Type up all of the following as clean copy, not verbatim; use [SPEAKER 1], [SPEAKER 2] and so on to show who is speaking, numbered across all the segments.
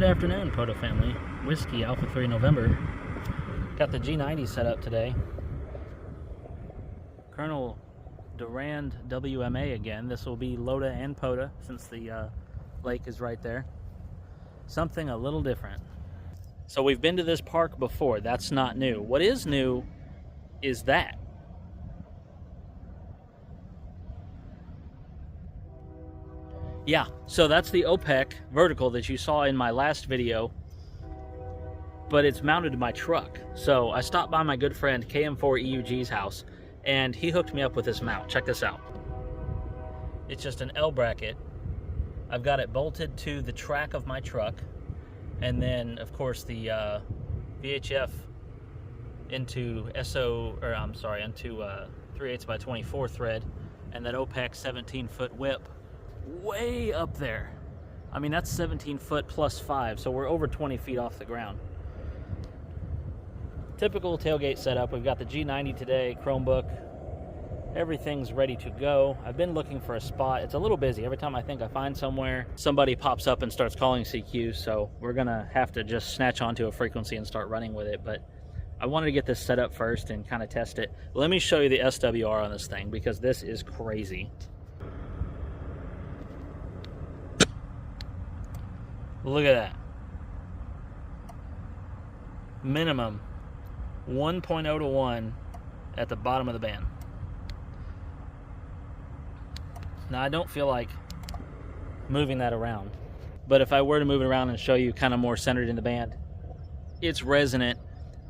[SPEAKER 1] Good afternoon, POTA family. Whiskey Alpha 3 November. Got the G90 set up today. Colonel Durand WMA again. This will be LOTA and POTA since the lake is right there. Something a little different. So we've been to this park before. That's not new. What is new is that. Yeah, so that's the Opek vertical that you saw in my last video, but it's mounted to my truck. So I stopped by my good friend KM4EUG's house, and he hooked me up with this mount. Check this out. It's just an L bracket. I've got it bolted to the track of my truck, and then of course the VHF into into 3/8 by 24 thread, and that Opek 17-foot whip way up there. I mean, that's 17 foot plus 5, so we're over 20 feet off the ground. Typical tailgate setup. We've got the G90 today, Chromebook. Everything's ready to go. I've been looking for a spot. It's a little busy. Every time I think I find somewhere, somebody pops up and starts calling CQ, so we're gonna have to just snatch onto a frequency and start running with it. But I wanted to get this set up first and kind of test it. Let me show you the SWR on this thing, because this is crazy. Look at that. Minimum 1.0 to 1 at the bottom of the band. Now, I don't feel like moving that around, but if I were to move it around and show you kind of more centered in the band, it's resonant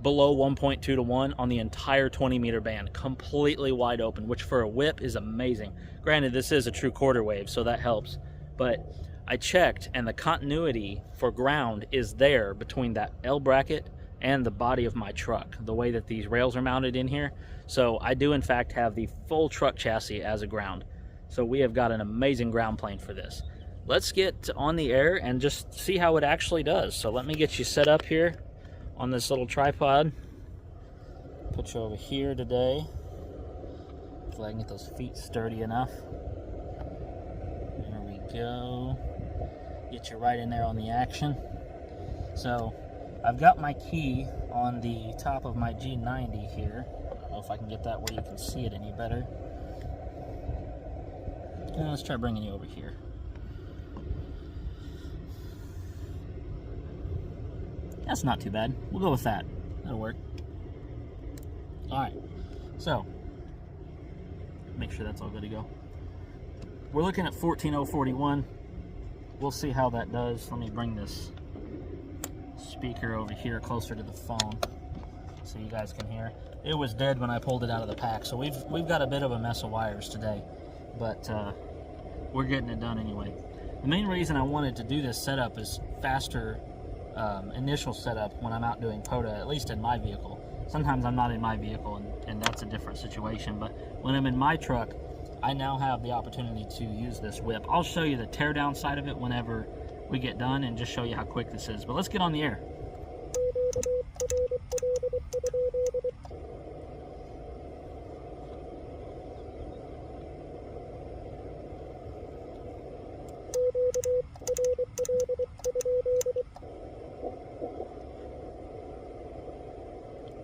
[SPEAKER 1] below 1.2 to 1 on the entire 20-meter band, completely wide open, which for a whip is amazing. Granted, this is a true quarter wave, so that helps, but I checked, and the continuity for ground is there between that L bracket and the body of my truck, the way that these rails are mounted in here. So I do in fact have the full truck chassis as a ground. So we have got an amazing ground plane for this. Let's get on the air and just see how it actually does. So let me get you set up here on this little tripod. Put you over here today so I can get those feet sturdy enough. There we go. Get you right in there on the action. So I've got my key on the top of my G90 here. I don't know if I can get that where you can see it any better. Let's try bringing you over here. That's not too bad. We'll go with that. That'll work. Alright, so make sure that's all good to go. We're looking at 14.041. We'll see how that does. Let me bring this speaker over here closer to the phone so you guys can hear. It was dead when I pulled it out of the pack, so we've got a bit of a mess of wires today, but we're getting it done anyway. The main reason I wanted to do this setup is faster initial setup when I'm out doing POTA, at least in my vehicle. Sometimes I'm not in my vehicle, and that's a different situation, but when I'm in my truck, I now have the opportunity to use this whip. I'll show you the teardown side of it whenever we get done and just show you how quick this is. But let's get on the air.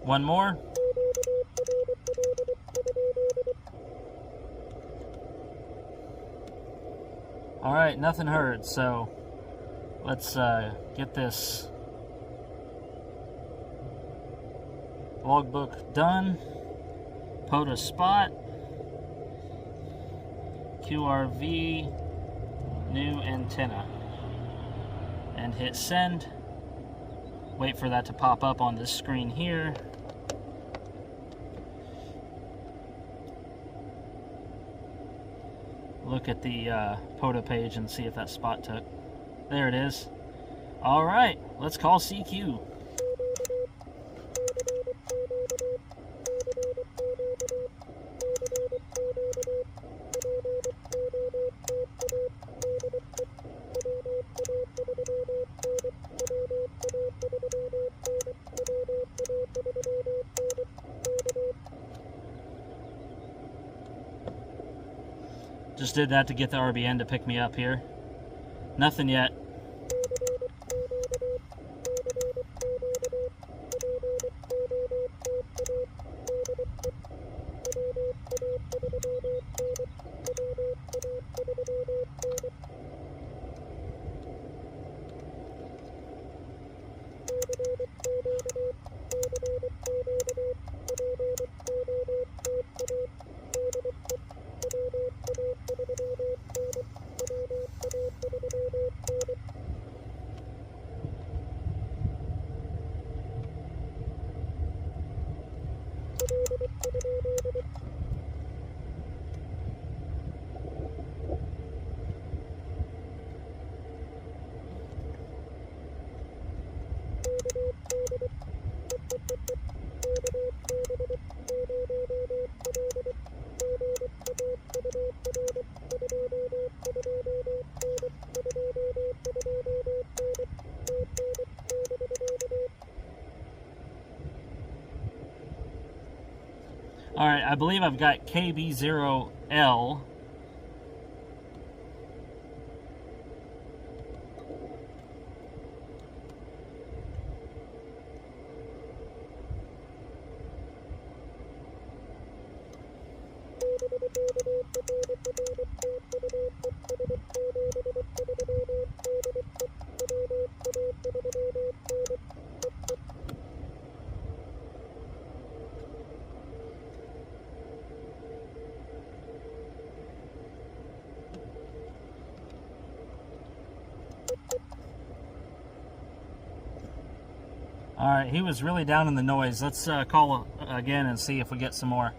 [SPEAKER 1] One more. All right, nothing heard, so let's get this logbook done. POTA spot, QRV, new antenna, and hit send. Wait for that to pop up on this screen here. Look at the POTA page and see if that spot took. There it is. All right, let's call CQ. Just did that to get the RBN to pick me up here. Nothing yet. All right, I believe I've got KB0L. All right, he was really down in the noise. Let's call again and see if we get some more.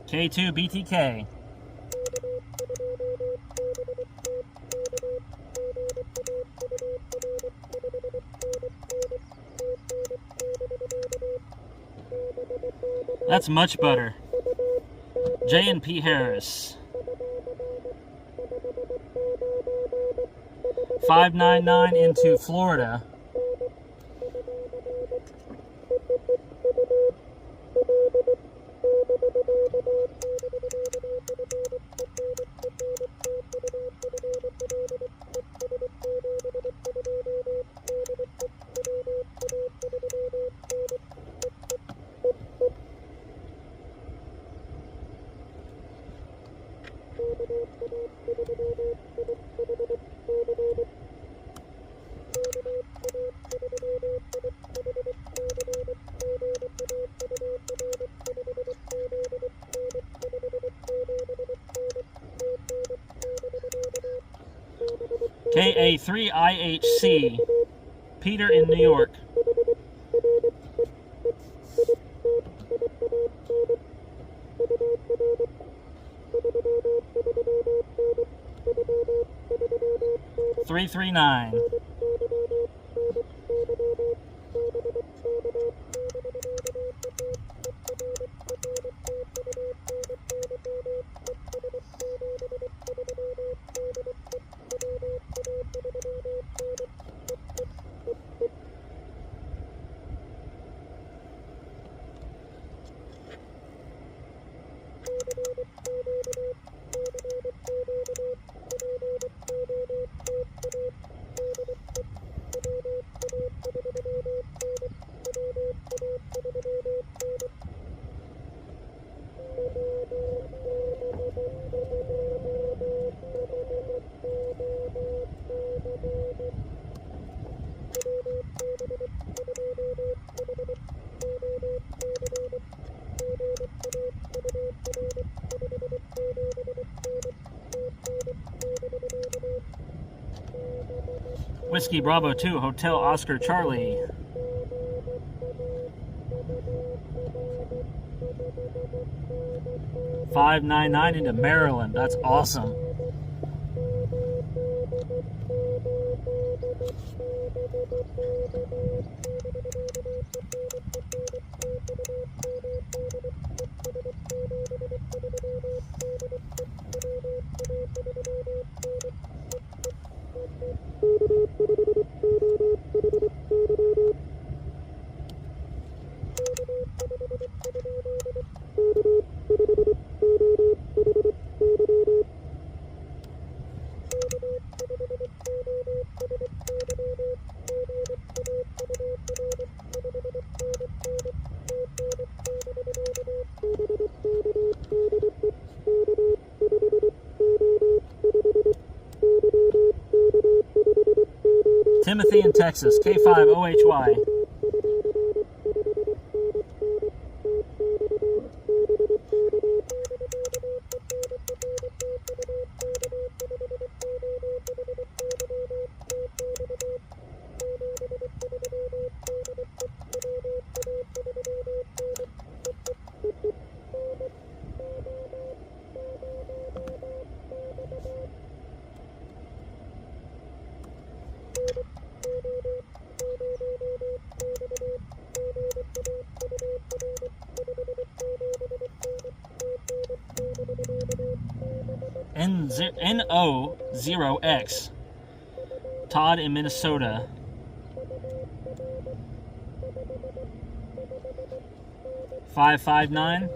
[SPEAKER 1] K2 BTK. That's much better. J&P Harris. 599 into Florida. KA3IHC, Peter in New York. $339. Whiskey Bravo 2, Hotel Oscar Charlie. $599 into Maryland. That's awesome. Timothy in Texas, K5OHY. NO0X. Todd in Minnesota. $559.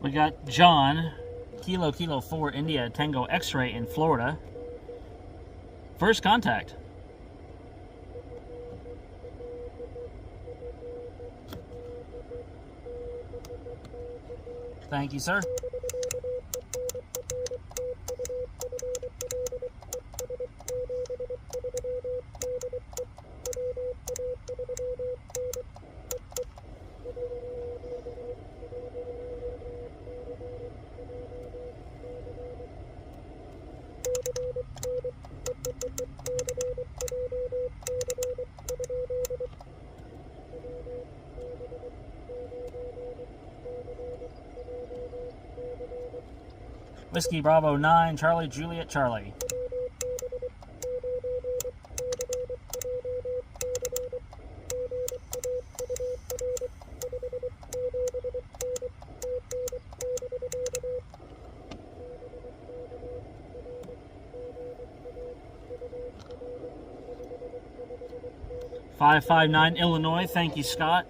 [SPEAKER 1] We got John, Kilo 4 India Tango X-Ray in Florida. First contact. Thank you, sir. Whiskey Bravo 9, Charlie Juliet Charlie. $559 Illinois, thank you, Scott.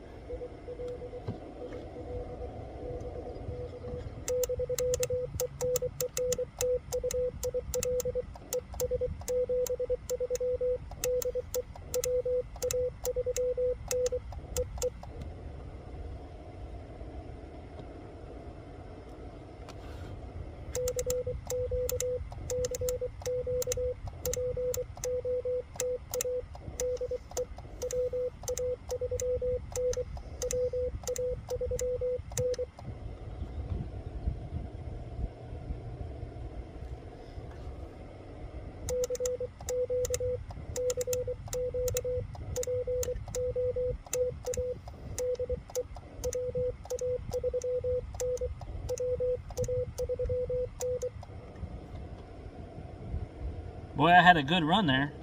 [SPEAKER 1] Boy, I had a good run there.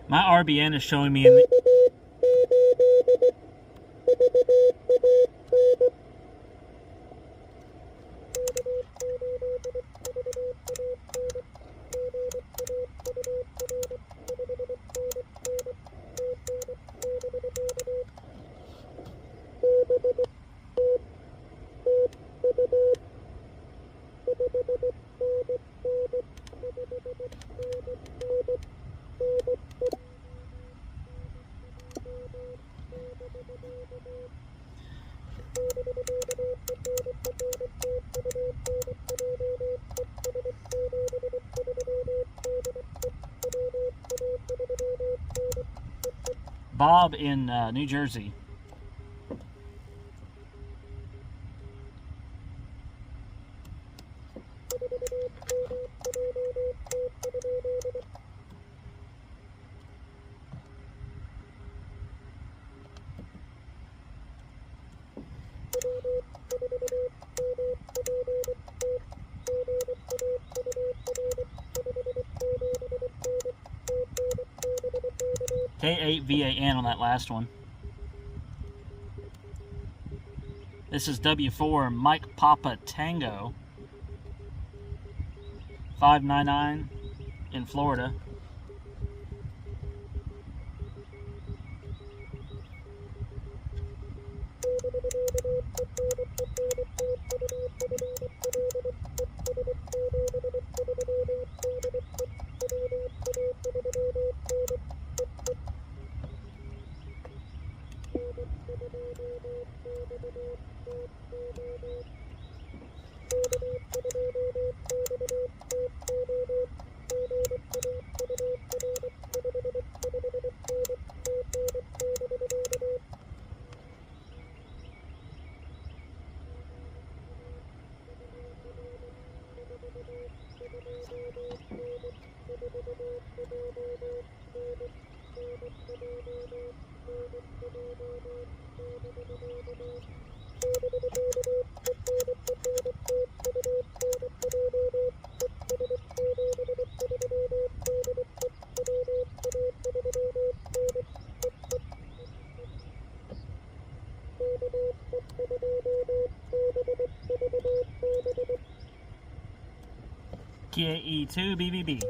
[SPEAKER 1] My RBN is showing me in the... Bob in New Jersey. K8VAN on that last one. This is W4 Mike Papa Tango. US-7579 in Florida. KE2 BBB.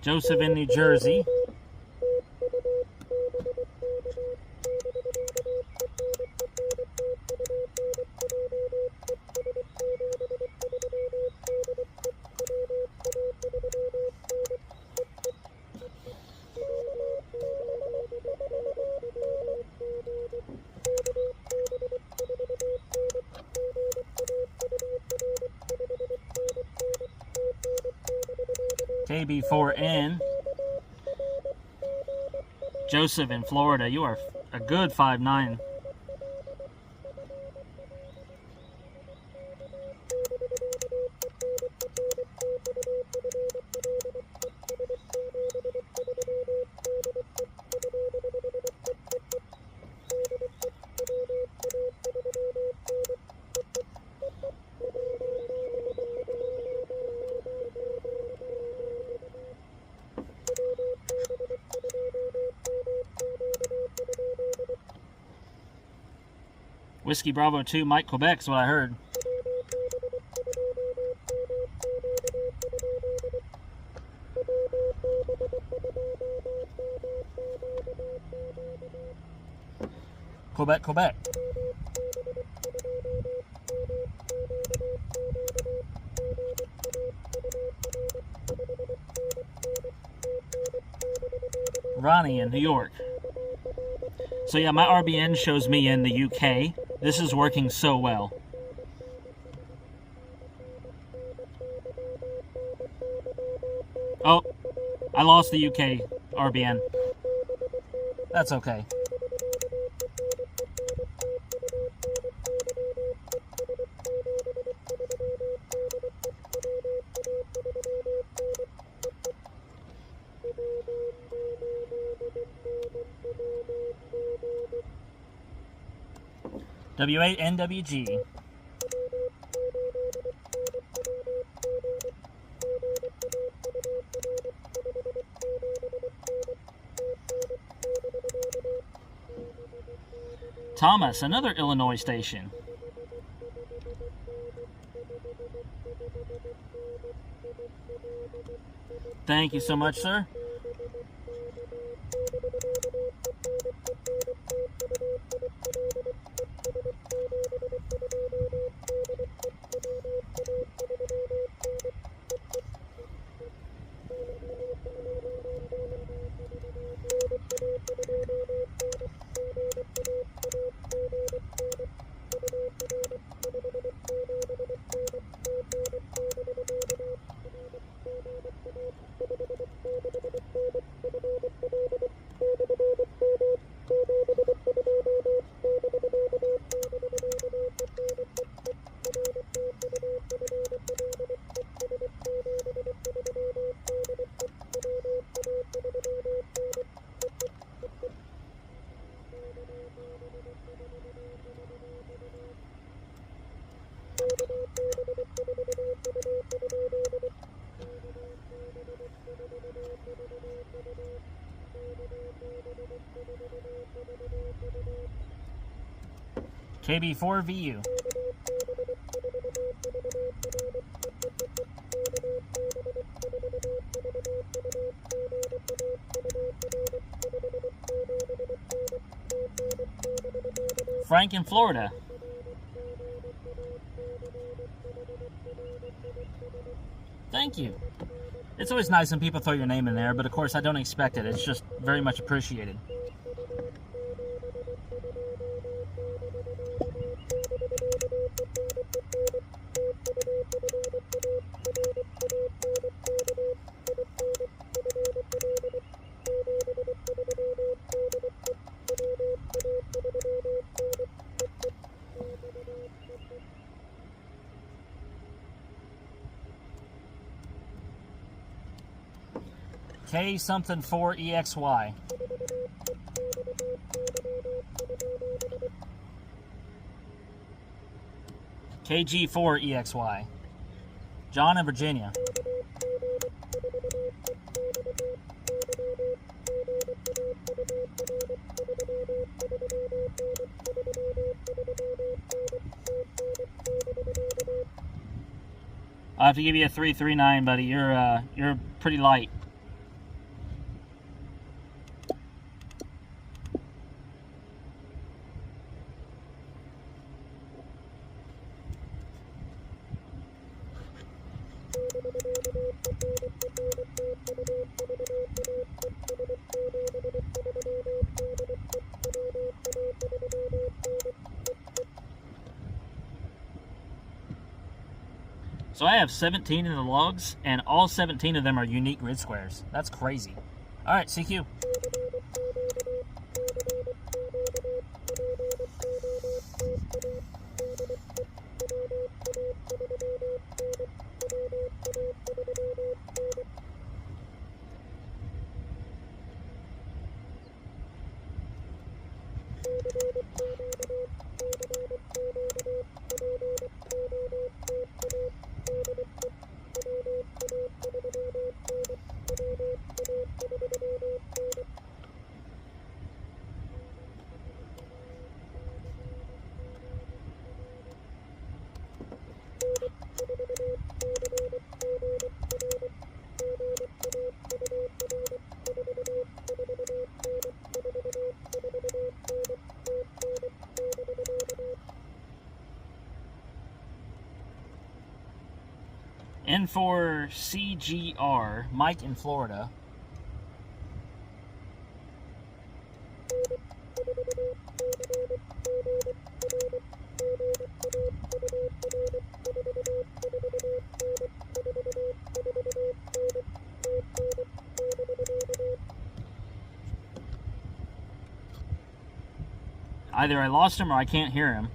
[SPEAKER 1] Joseph in New Jersey. KB4N. Joseph in Florida, you are a good 5'9". Whiskey Bravo 2, Mike Quebec is what I heard. Quebec, Quebec. Ronnie in New York. So yeah, my RBN shows me in the UK. This is working so well. Oh, I lost the UK RBN. That's okay. W8NWG. Thomas, another Illinois station. Thank you so much, sir. KB4VU. Frank in Florida. Thank you. It's always nice when people throw your name in there, but of course I don't expect it. It's just very much appreciated. K something 4 EXY. KG4 EXY. John in Virginia. I'll have to give you a 339, buddy. You're pretty light. So I have 17 in the logs, and all 17 of them are unique grid squares. That's crazy. All right, CQ. N for CGR, Mike in Florida. Either I lost him or I can't hear him.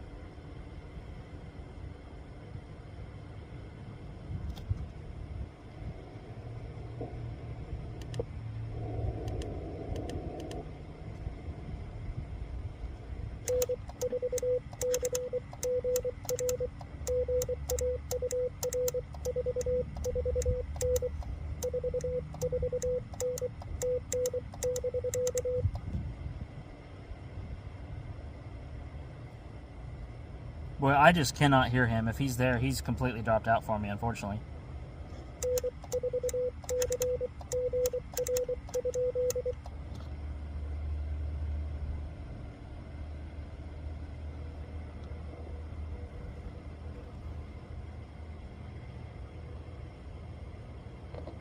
[SPEAKER 1] Well, I just cannot hear him. If he's there, he's completely dropped out for me, unfortunately.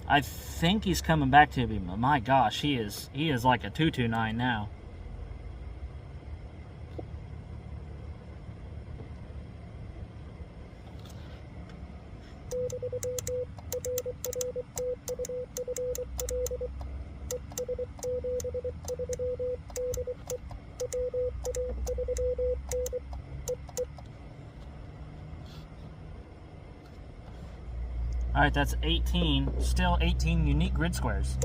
[SPEAKER 1] I think he's coming back to me, but my gosh, he is like a 229 now. All right, that's 18, still 18 unique grid squares.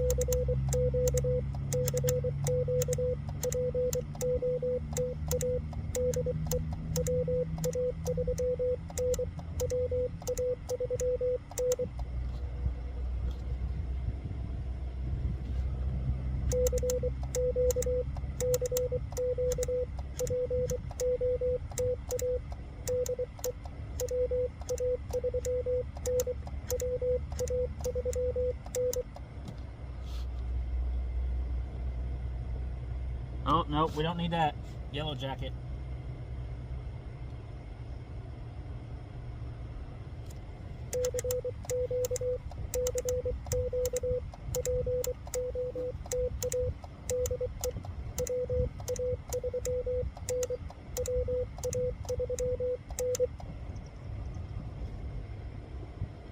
[SPEAKER 1] Nope, we don't need that. Yellow jacket.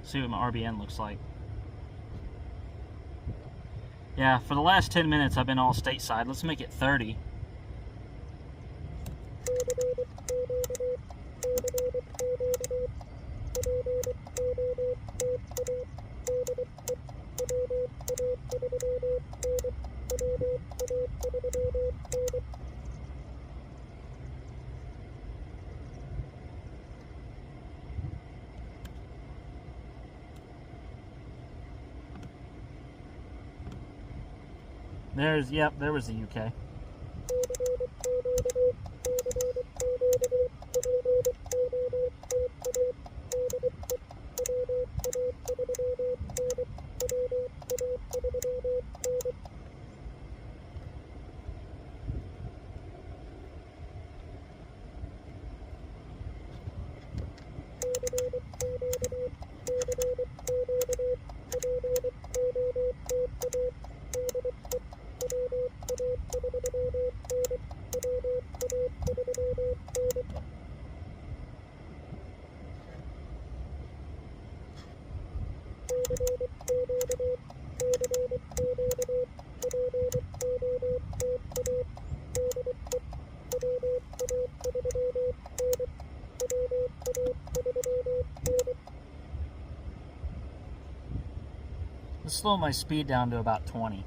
[SPEAKER 1] See what my RBN looks like. Yeah, for the last 10 minutes I've been all stateside. Let's make it 30. Yep, there was the UK. Let's slow my speed down to about 20.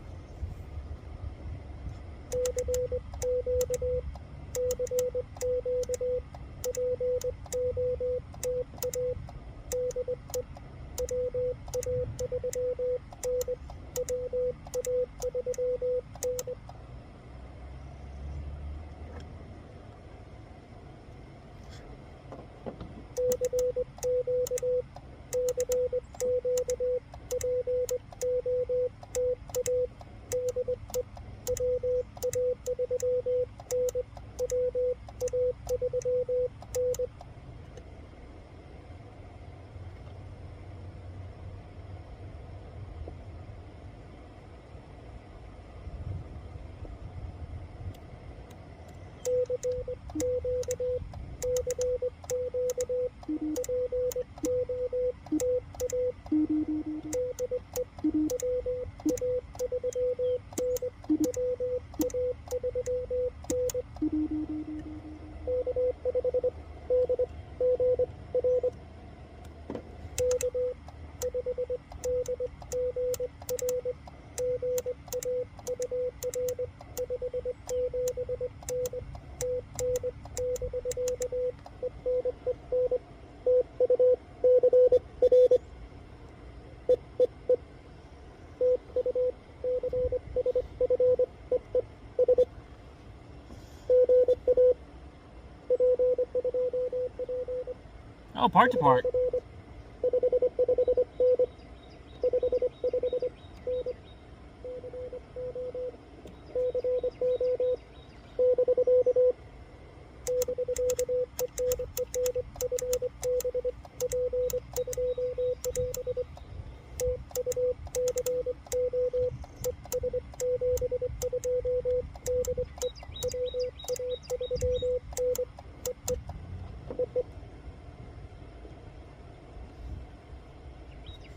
[SPEAKER 1] Oh, part to part.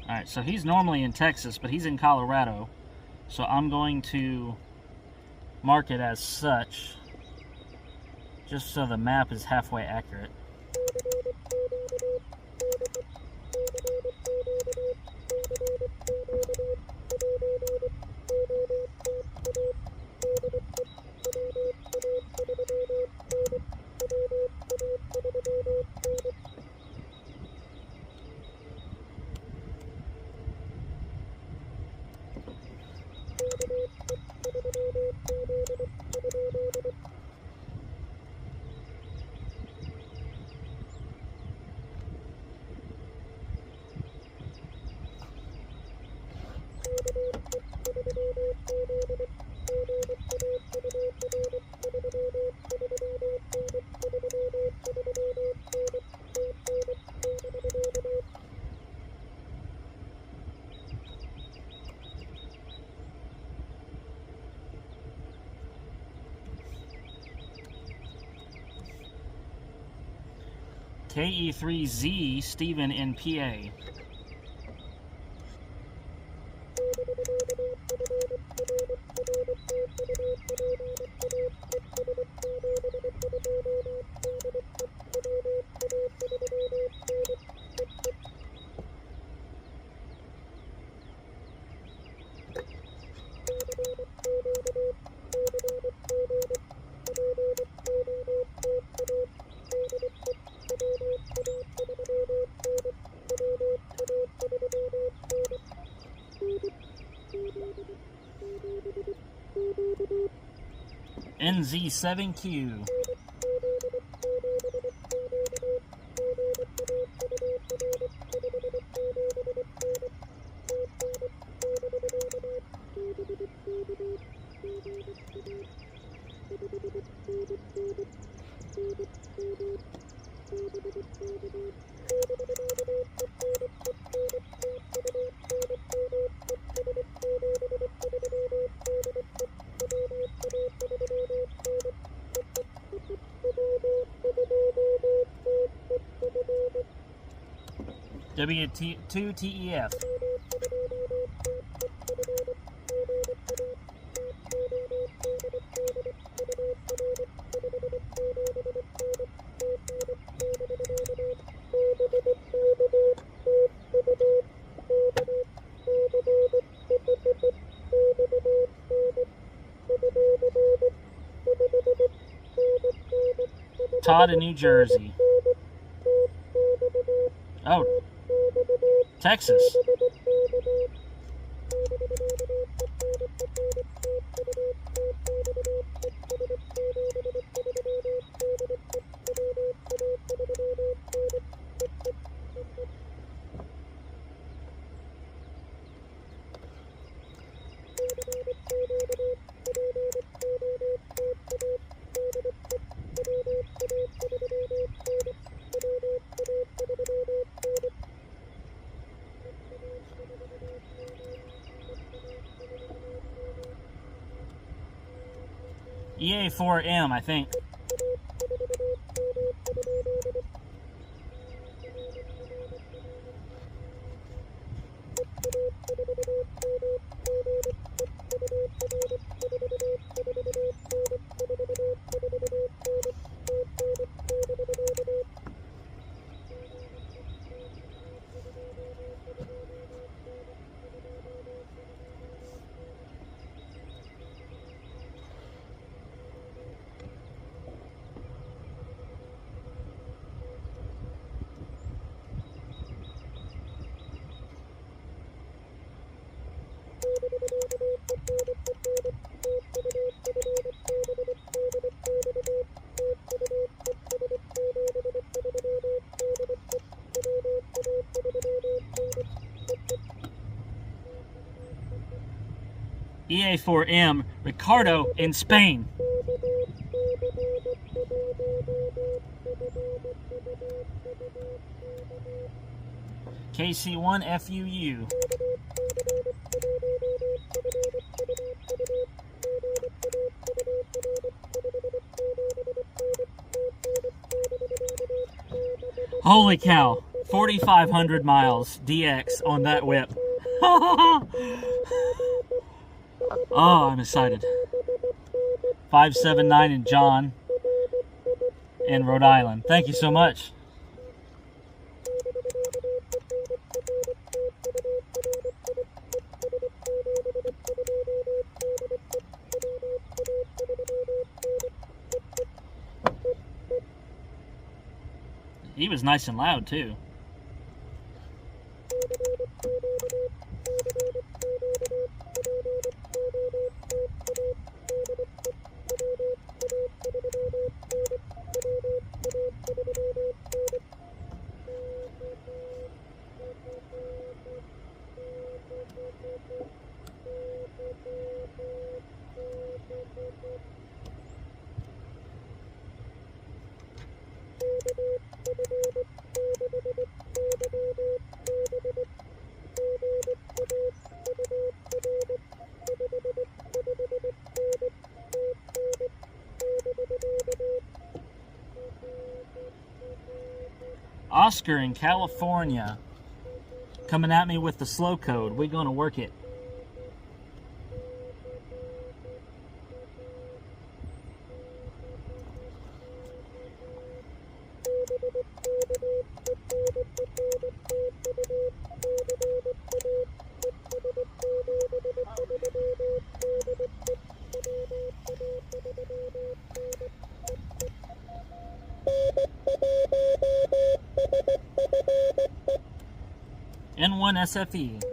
[SPEAKER 1] Alright, so he's normally in Texas, but he's in Colorado. So I'm going to mark it as such, just so the map is halfway accurate. KE3Z, Stephen in PA. NZ7Q. W2TEF. Todd in New Jersey. Oh, Texas. EA4M, I think. EA4M, Ricardo in Spain. KC1FUU. Holy cow, 4,500 miles DX on that whip. Oh, I'm excited. 579 and John in Rhode Island. Thank you so much. He was nice and loud too. Oscar in California coming at me with the slow code. We're going to work it. N1 SFE.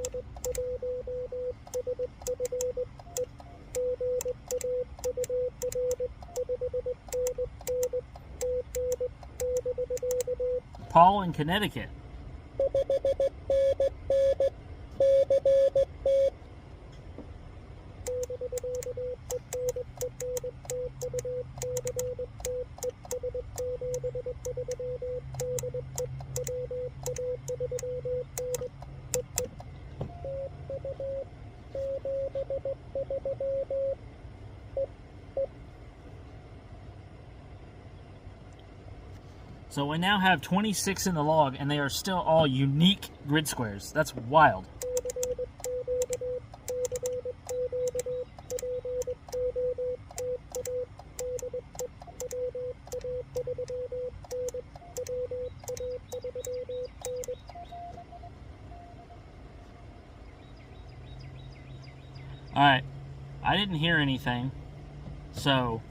[SPEAKER 1] Paul in Connecticut. So we now have 26 in the log, and they are still all unique grid squares. That's wild. All right, I didn't hear anything, so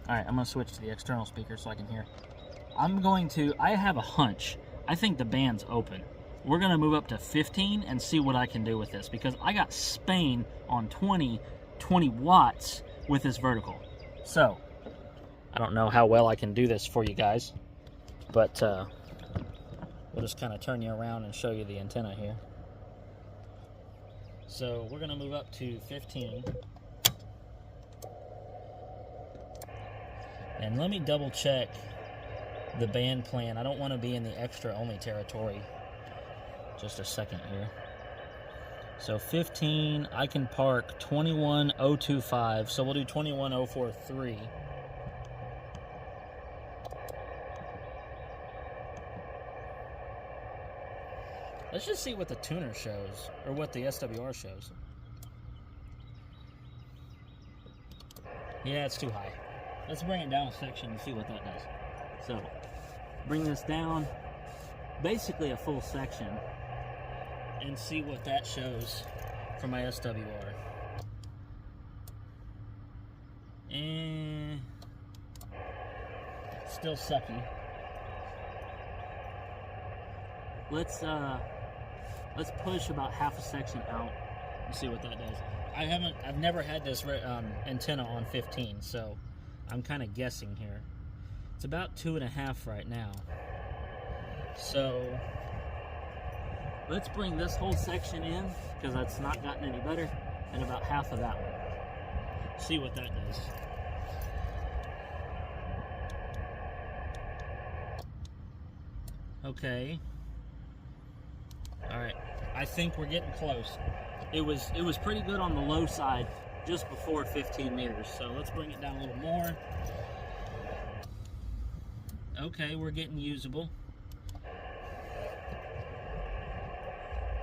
[SPEAKER 1] alright, I'm going to switch to the external speaker so I can hear. I have a hunch. I think the band's open. We're going to move up to 15 and see what I can do with this, because I got Spain on 20 watts with this vertical. So, I don't know how well I can do this for you guys, but we'll just kind of turn you around and show you the antenna here. So, we're going to move up to 15. And let me double check the band plan. I don't want to be in the extra only territory. Just a second here. So 15, I can park 21025. So we'll do 21043. Let's just see what the tuner shows, or what the SWR shows. Yeah, it's too high. Let's bring it down a section and see what that does. So, bring this down, basically a full section, and see what that shows for my SWR. And still sucky. Let's push about half a section out and see what that does. I've never had this antenna on 15, so I'm kind of guessing here. It's about 2.5 right now. So let's bring this whole section in, because that's not gotten any better, and about half of that one. See what that does. Okay. Alright. I think we're getting close. It was pretty good on the low side just before 15 meters. So let's bring it down a little more. Okay, we're getting usable.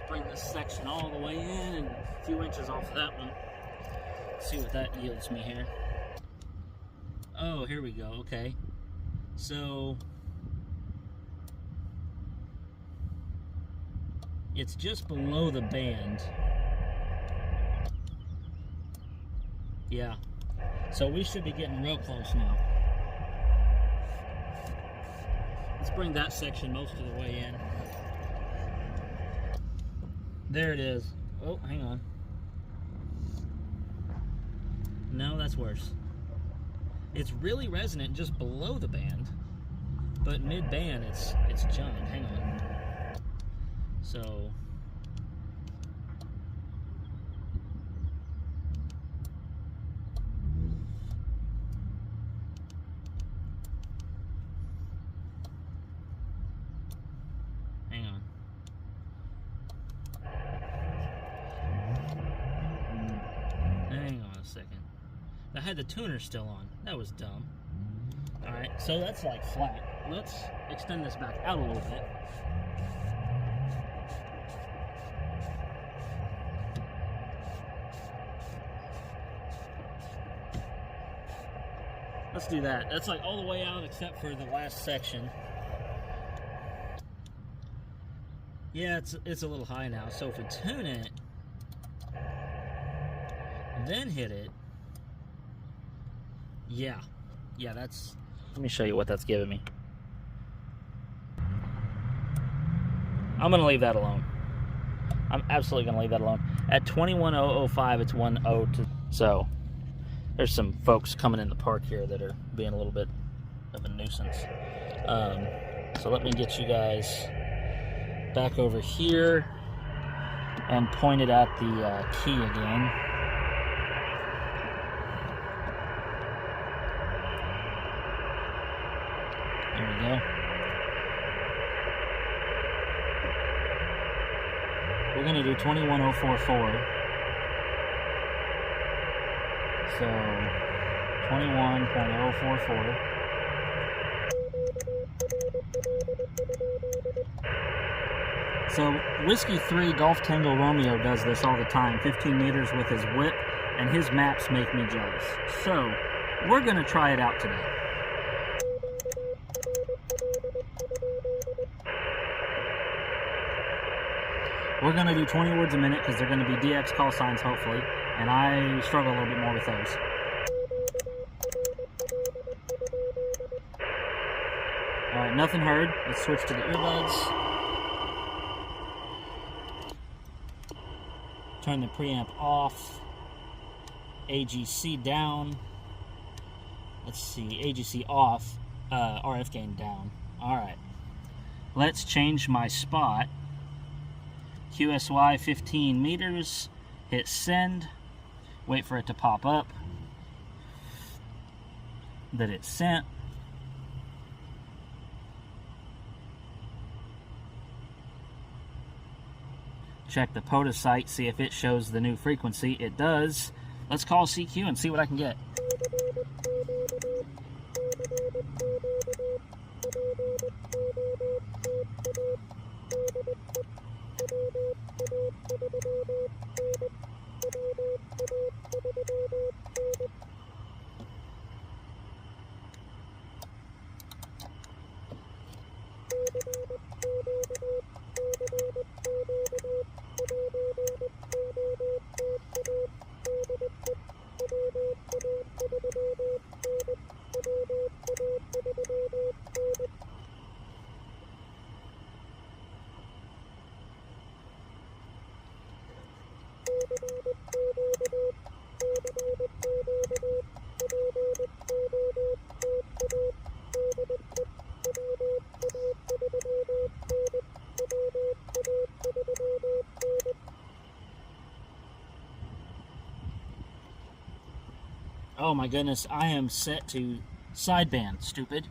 [SPEAKER 1] Bring this section all the way in and a few inches off of that one. See what that yields me here. Oh, here we go. Okay. So it's just below the band. Yeah. So we should be getting real close now. Let's bring that section most of the way in. There it is. Oh, hang on. No, that's worse. It's really resonant just below the band, but mid-band it's junk. Hang on. So hang on. second. I had the tuner still on. That was dumb. Alright, so that's like flat. Let's extend this back out a little bit. Let's do that. That's like all the way out except for the last section. Yeah, it's a little high now. So if we tune it, then hit it, yeah, that's, let me show you what that's giving me. I'm gonna leave that alone. I'm absolutely gonna leave that alone. At 21.005, it's 1.0. So there's some folks coming in the park here that are being a little bit of a nuisance. So let me get you guys back over here and point it at the key again. There we go. We're going to do 21.044. So 21.044. So Whiskey 3 Golf Tango Romeo does this all the time, 15 meters with his whip, and his maps make me jealous. So we're going to try it out today. We're going to do 20 words a minute because they're going to be DX call signs, hopefully, and I struggle a little bit more with those. Alright, nothing heard. Let's switch to the earbuds. Turn the preamp off. AGC down. Let's see, AGC off. RF gain down. Alright. Let's change my spot. QSY 15 meters. Hit send. Wait for it to pop up. That it's sent. Check the POTA site, see if it shows the new frequency. It does. Let's call CQ and see what I can get. Oh my goodness, I am set to sideband, stupid.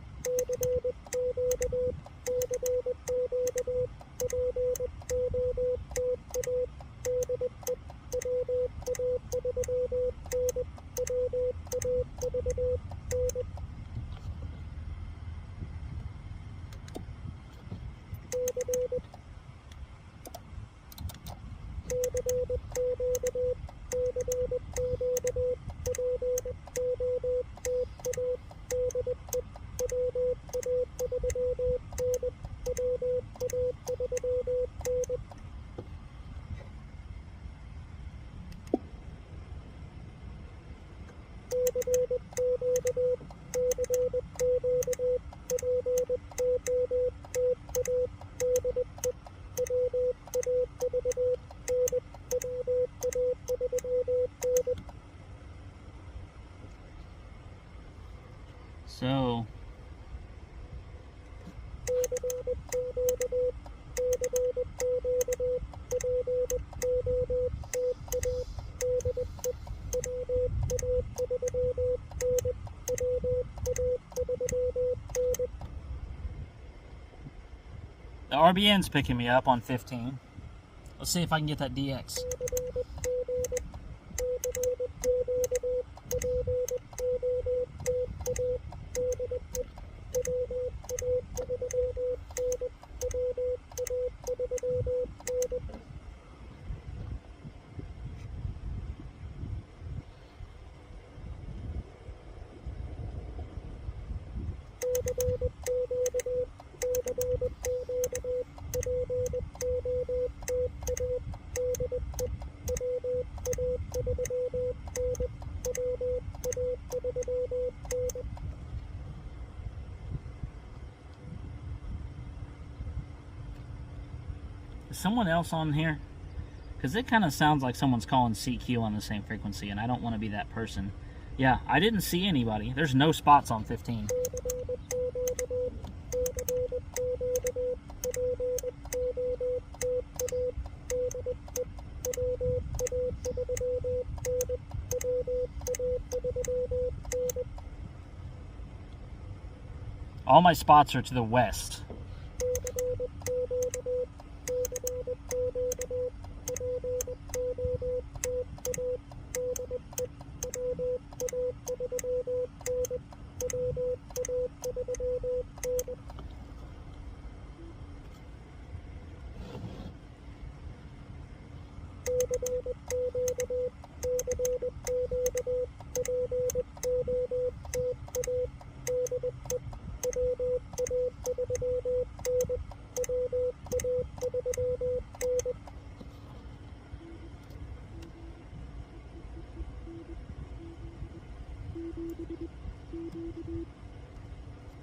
[SPEAKER 1] So the RBN's picking me up on 15. Let's see if I can get that DX. someone else on here? Because it kind of sounds like someone's calling CQ on the same frequency, and I don't want to be that person. Yeah, I didn't see anybody. There's no spots on 15. All my spots are to the west.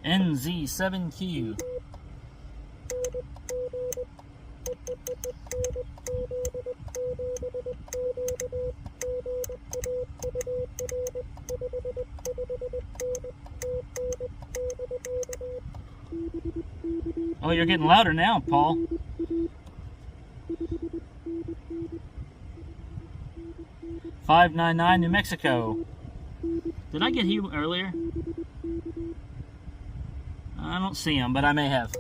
[SPEAKER 1] NZ7Q. Oh, you're getting louder now, Paul. $599 New Mexico. Did I get you earlier? I don't see him, but I may have.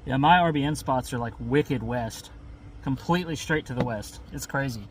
[SPEAKER 1] Yeah, my RBN spots are like wicked west. Completely straight to the west. It's crazy.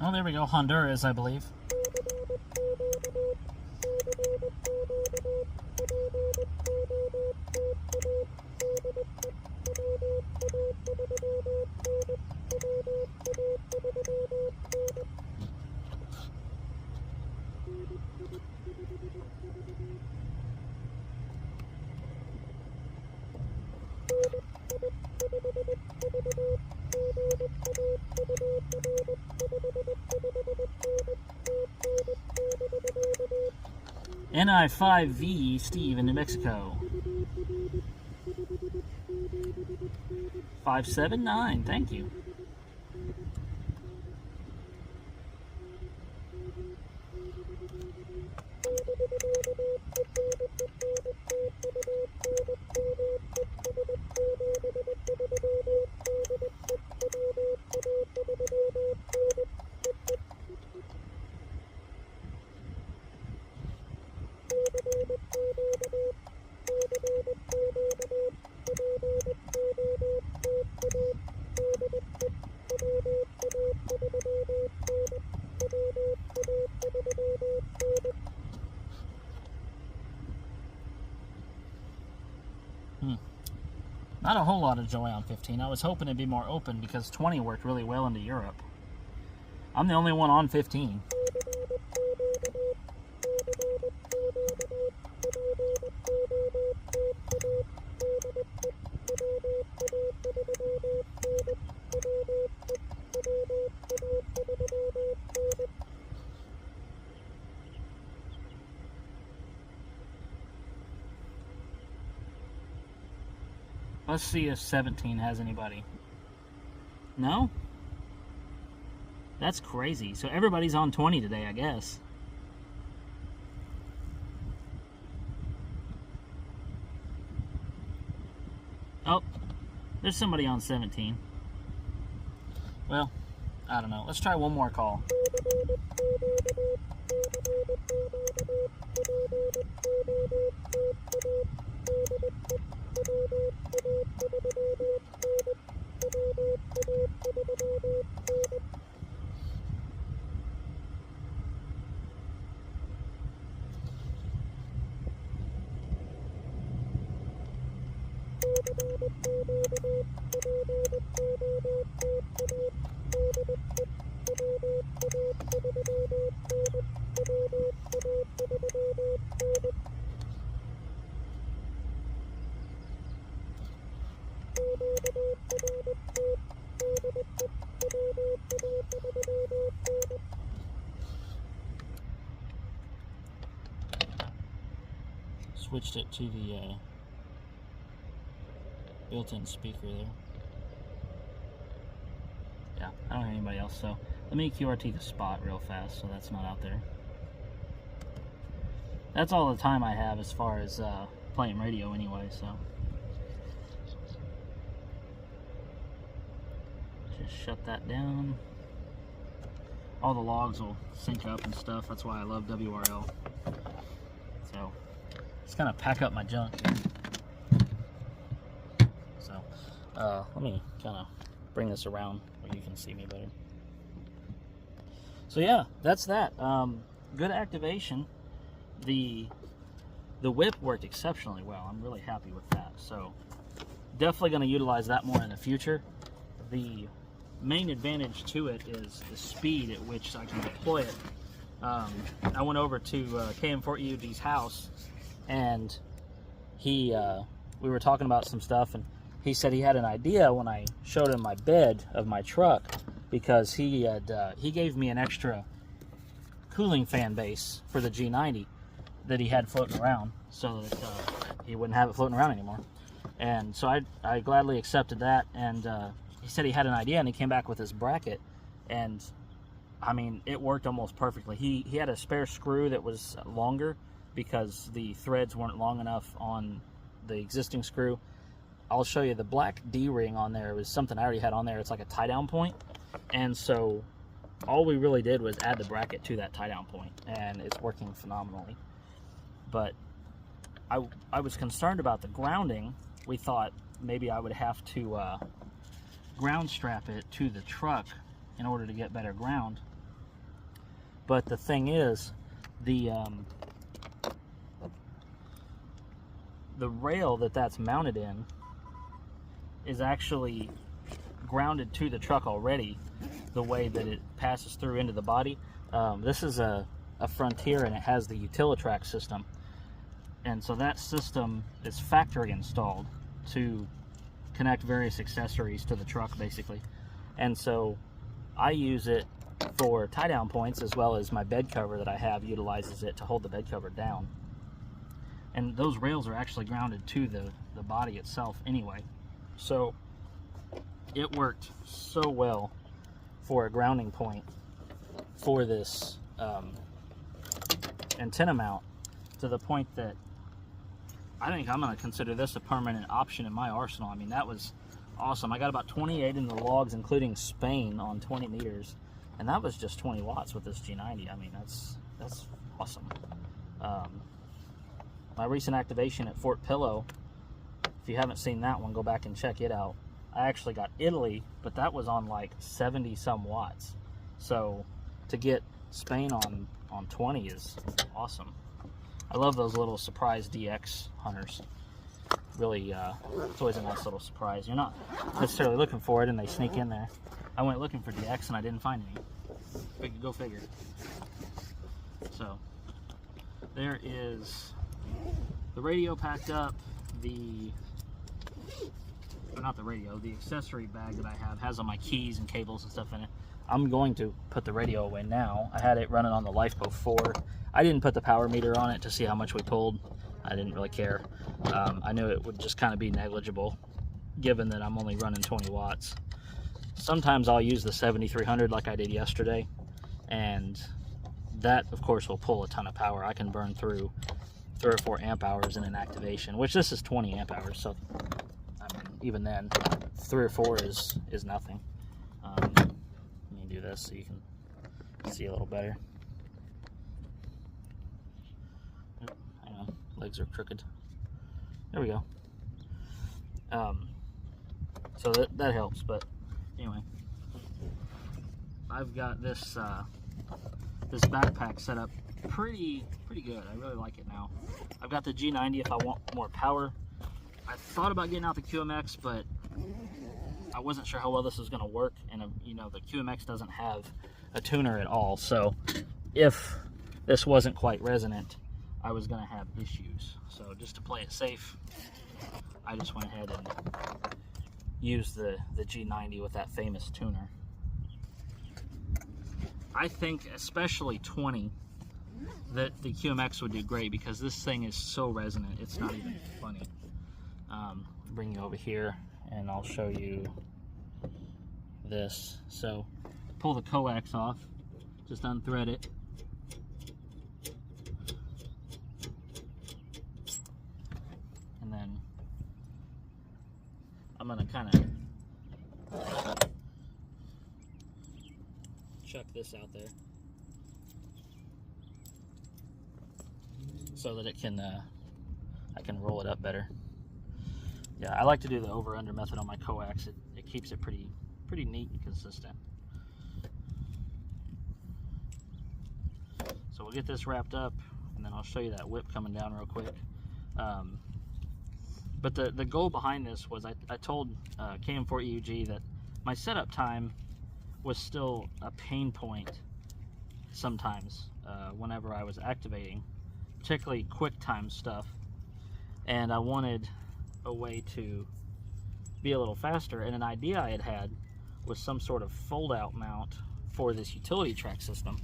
[SPEAKER 1] Oh, there we go. Honduras, I believe. NI5V, Steve in New Mexico. 579, thank you. Not a whole lot of joy on 15. I was hoping it'd be more open because 20 worked really well into Europe. I'm the only one on 15. Let's see if 17 has anybody. No? That's crazy. So everybody's on 20 today, I guess. Oh, there's somebody on 17. Well, I don't know. Let's try one more call. Switched it to the built-in speaker there. Yeah, I don't hear anybody else, so let me QRT the spot real fast so that's not out there. That's all the time I have as far as playing radio anyway, so. Just shut that down. All the logs will sync up and stuff, that's why I love WRL. So, just kind of pack up my junk here. So, let me kind of bring this around where you can see me better. So yeah, that's that. Good activation. The whip worked exceptionally well. I'm really happy with that. So definitely going to utilize that more in the future. The main advantage to it is the speed at which I can deploy it. I went over to KM4EUD's house, and we were talking about some stuff, and he said he had an idea when I showed him my bed of my truck, because he gave me an extra cooling fan base for the G90 that he had floating around, so that he wouldn't have it floating around anymore. And so I gladly accepted that, and he said he had an idea, and he came back with this bracket, and I mean, it worked almost perfectly. He had a spare screw that was longer because the threads weren't long enough on the existing screw. I'll show you the black D-ring on there. It was something I already had on there. It's like a tie-down point, and so all we really did was add the bracket to that tie-down point, and it's working phenomenally. But I was concerned about the grounding. We thought maybe I would have to ground strap it to the truck in order to get better ground. But the thing is, the rail that's mounted in is actually grounded to the truck already, the way that it passes through into the body. This is a Frontier, and it has the Utilitrack system, and so that system is factory installed to connect various accessories to the truck basically. And so I use it for tie down points, as well as my bed cover that I have utilizes it to hold the bed cover down. And those rails are actually grounded to the body itself anyway. So it worked so well for a grounding point for this antenna mount, to the point that I think I'm going to consider this a permanent option in my arsenal. I mean, that was awesome. I got about 28 in the logs, including Spain, on 20 meters, and that was just 20 watts with this G90. I mean, that's awesome. My recent activation at Fort Pillow, if you haven't seen that one, go back and check it out. I actually got Italy, but that was on like 70 some watts. So to get Spain on 20 is awesome. I love those little surprise DX hunters. Really, it's always a nice little surprise. You're not necessarily looking for it, and they sneak in there. I went looking for DX, and I didn't find any. Go figure. So there is the radio packed up. Not the radio, the accessory bag that I have has all my keys and cables and stuff in it. I'm going to put the radio away now. I had it running on the LifeBow 4. I didn't put the power meter on it to see how much we pulled. I didn't really care. I knew it would just kind of be negligible. given that I'm only running 20 watts. Sometimes I'll use the 7300 like I did yesterday, and that of course will pull a ton of power. I can burn through 3 or 4 amp hours in an activation, which this is 20 amp hours, so I mean, even then 3 or 4 is nothing. Let me do this so you can see a little better. Oop, hang on, legs are crooked. There we go. So that helps, but anyway, I've got this this backpack set up pretty good. I really like it now. I've got the G90 if I want more power. I thought about getting out the QMX, but I wasn't sure how well this was going to work, and you know, the QMX doesn't have a tuner at all, so if this wasn't quite resonant, I was going to have issues. So just to play it safe, I just went ahead and used the G90 with that famous tuner. I think especially 20 that the QMX would do great, because this thing is so resonant, it's not even funny. Bring you over here and I'll show you this. So pull the coax off, just unthread it. And then I'm gonna kind of chuck this out there so that it can I can roll it up better. Yeah, I like to do the over-under method on my coax. It keeps it pretty neat and consistent. So we'll get this wrapped up, and then I'll show you that whip coming down real quick. But the goal behind this was I told KM4EUG that my setup time was still a pain point sometimes whenever I was activating, particularly quick time stuff, and I wanted a way to be a little faster, and an idea I had was some sort of fold-out mount for this utility track system,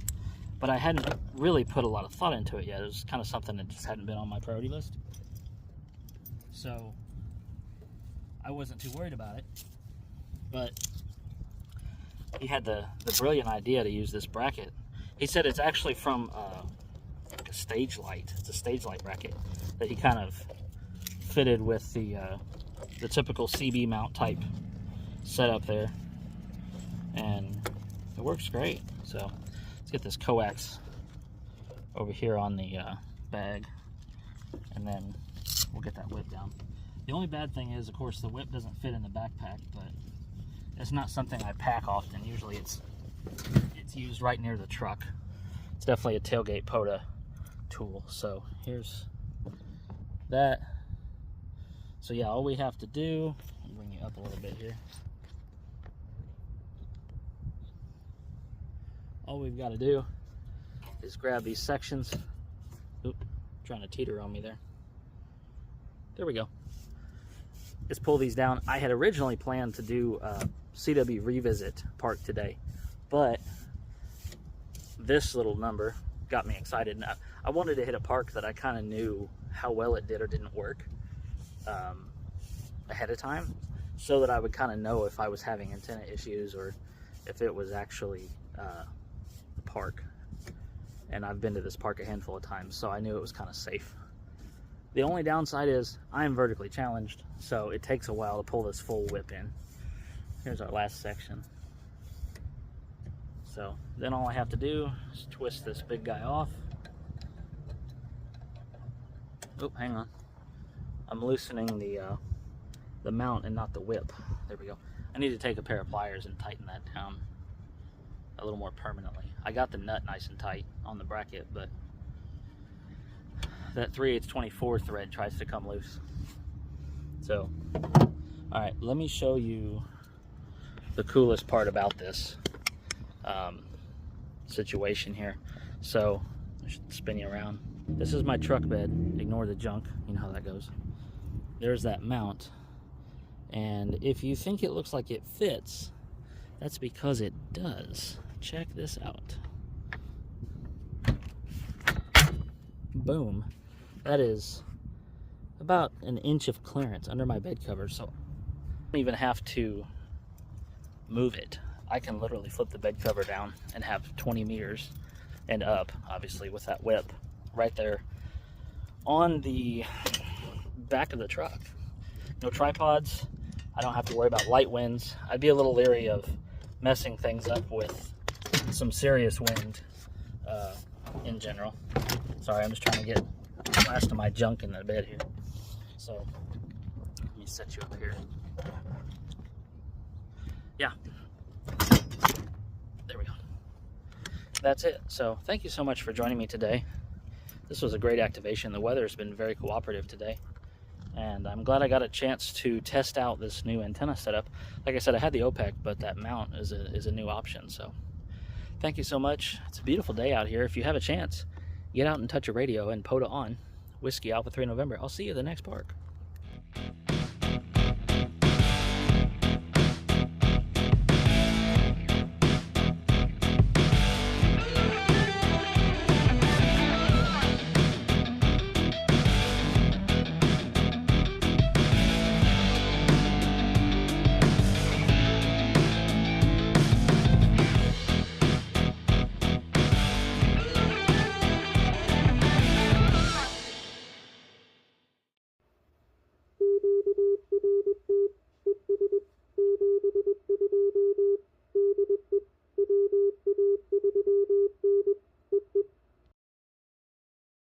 [SPEAKER 1] but I hadn't really put a lot of thought into it yet. It was kind of something that just hadn't been on my priority list, so I wasn't too worried about it. But he had the brilliant idea to use this bracket. He said it's actually from like a stage light. It's a stage light bracket that he kind of fitted with the typical CB mount type setup there, and it works great. So let's get this coax over here on the bag, and then we'll get that whip down. The only bad thing is, of course, the whip doesn't fit in the backpack, but it's not something I pack often. Usually it's used right near the truck. It's definitely a tailgate POTA tool. So here's that. So yeah, all we have to do, I'll bring you up a little bit here. All we've got to do is grab these sections. Oop, trying to teeter on me there. There we go. Just pull these down. I had originally planned to do CW Revisit Park today, but this little number got me excited. And I wanted to hit a park that I kind of knew how well it did or didn't work ahead of time, so that I would kind of know if I was having antenna issues or if it was actually the park. And I've been to this park a handful of times, so I knew it was kind of safe. The only downside is I am vertically challenged, so it takes a while to pull this full whip in. Here's our last section. So then all I have to do is twist this big guy off. Oh, hang on. I'm loosening the mount and not the whip. There we go. I need to take a pair of pliers and tighten that down a little more permanently. I got the nut nice and tight on the bracket, but that 3/8 24 thread tries to come loose. So, all right, let me show you the coolest part about this situation here. So, I should spin you around. This is my truck bed. Ignore the junk. You know how that goes. There's that mount. And if you think it looks like it fits, that's because it does. Check this out. Boom. That is about an inch of clearance under my bed cover. So don't even have to move it. I can literally flip the bed cover down and have 20 meters and up, obviously with that whip right there on the back of the truck. No tripods. I don't have to worry about light winds. I'd be a little leery of messing things up with some serious wind in general. Sorry, I'm just trying to get the last of my junk in the bed here. So let me set you up here. Yeah, there we go. That's it. So thank you so much for joining me today. This was a great activation. The weather has been very cooperative today, and I'm glad I got a chance to test out this new antenna setup. Like I said, I had the Opek, but that mount is a new option. So thank you so much. It's a beautiful day out here. If you have a chance, get out and touch a radio and POTA on. Whiskey Alpha 3 November. I'll see you at the next park.